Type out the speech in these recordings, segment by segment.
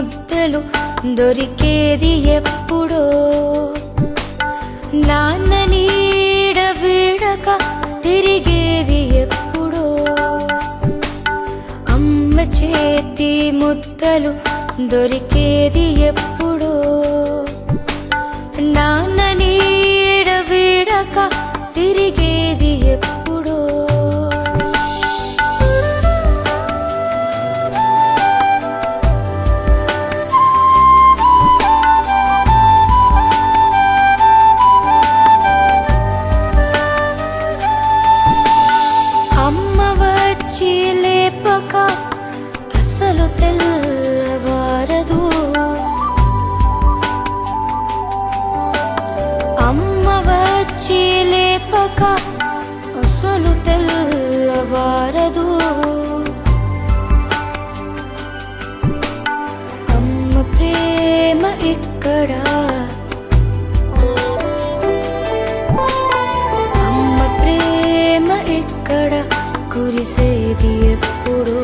ముద్దలు దొరికేది ఎప్పుడో, నాన్న నీడ వీడక తిరిగేది ఎప్పుడో, అమ్మ చేతి ముద్దలు దొరికేది ఎప్పుడో, నాన్న నీడ వీడక తిరిగేది ఎప్పుడో. అమ్మ వచ్చి లేపక అసలు తెల్లవారదు, అమ్మ వచ్చి లేపక అసలు తెల్లవారదు, అమ్మ ప్రేమ ఇక్కడ, అమ్మ ప్రేమ ఇక్కడ కురిసేది ఎప్పుడు,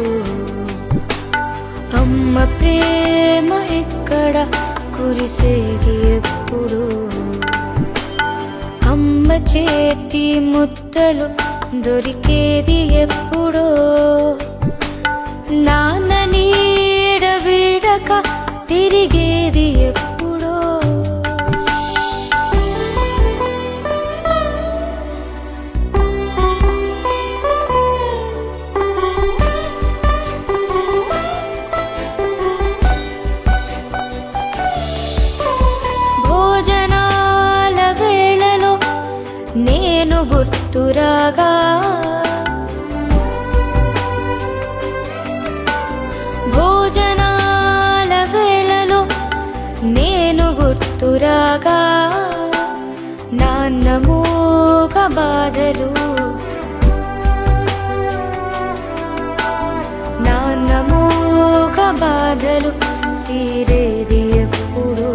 అమ్మ ప్రేమ ఇక్కడ కురిసేది ఎప్పుడు, అమ్మ చేతి ముద్దలు దొరికేది ఎప్పుడో, నాన్న నీడ వీడక తిరిగేది ఎప్పుడో. భోజనాల వేళలో నేను గుర్తురాగా, భోజనాల వేళలో నేను గుర్తురాగా, నాన్న మూగ బాధలు, నాన్న మూగ బాధలు తీరేది ఎప్పుడో,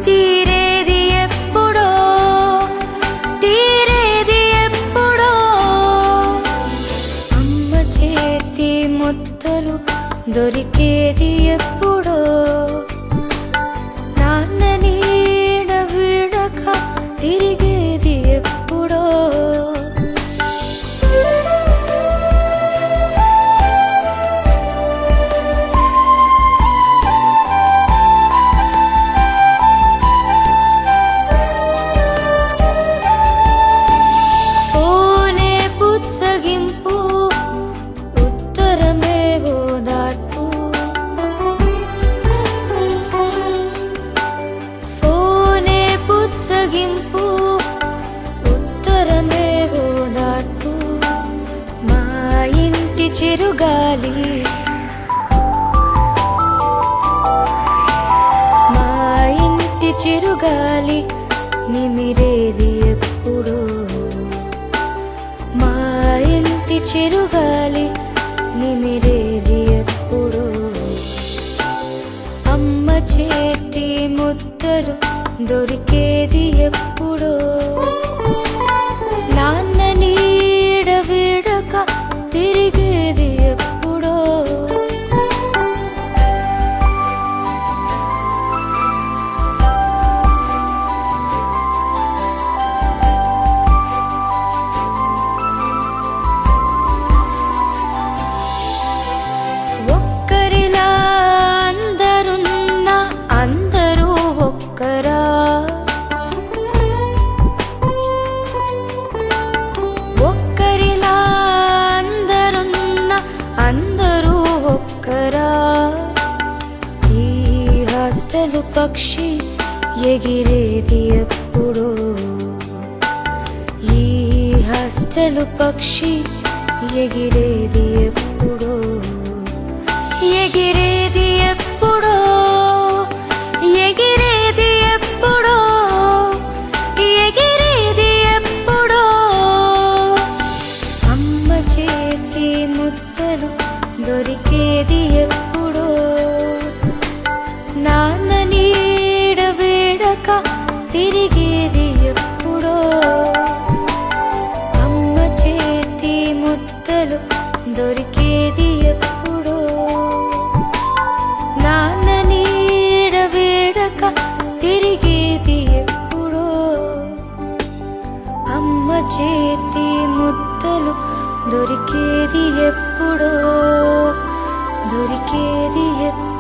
తీరేది ఎప్పుడో, తీరేది ఎప్పుడో, అమ్మ చేతి ముద్దలు దొరికేది ఎప్పుడో, నాన్న నీడ వీడక తిరిగేది ఎప్పుడో. ఫోనే పుచ్చగింపు, ఉత్తరమే ఓదార్పు, ఫోనే పుచ్చగింపు, ఉత్తరమే ఓదార్పు, మా ఇంటి చిరుగాలి, మా ఇంటి చిరుగాలి నిమిరేది ఎప్పుడో, మా ఇంటి చిరుగాలి నిమిరేది ఎప్పుడో, అమ్మ చేతి ముద్దలు దొరికేది ఎప్పుడో, నాన్న నీడ వీడక తిరిగేది ఎప్పుడో. ఒక్కరిలా అందరున్నా అందరూ ఒక్కరా, ఒక్కరిలా అందరున్నా అందరూ ఒక్కరా, ఈ హాస్టల్ పక్షి ఎగిరేది ఎప్పుడో, ఈ హాస్టల్ పక్షి ఎగిరేది ఎప్పుడో, ఎగిరేది ఎప్పుడో, ఎగిరేది ఎప్పుడో, ఎగిరేది ఎప్పుడో, అమ్మ చేతి ముద్దలు దొరికేది ఎప్పుడో, నాన్న నీడ వీడక తిరిగేది ఎప్పుడో, అమ్మ చేతి ముద్దలు దొరికేది ఎప్పుడో, నా దొరికేది ఎప్పుడో దొరికేది ఎప్పుడో